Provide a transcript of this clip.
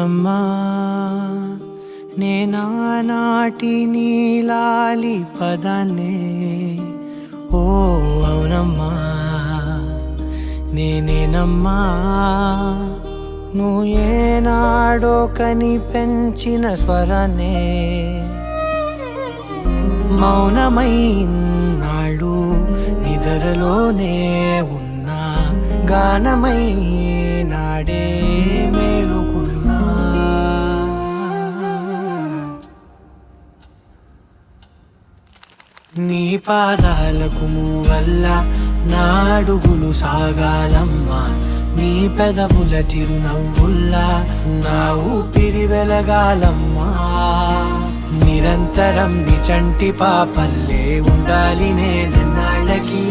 అవునమ్మా నేనానాటి నీలాలి పదాన్నే ఓ అవునమ్మా నేనేనమ్మా నువ్వు ఏనాడో కని పెంచిన స్వరాన్నే మౌనమైనాడు నిద్రలోనే ఉన్నా గానమై నాడే మేలుకున్నా నీ పాదాలకు మూవల్ల నా అడుగులు సాగాలమ్మా నీ పెదవుల చిరునవ్వుల్లా నా ఊపిరి వెలగాలమ్మా నిరంతరం నీ చంటి పాపల్లే ఉండాలి నేనన్నాళ్ళకి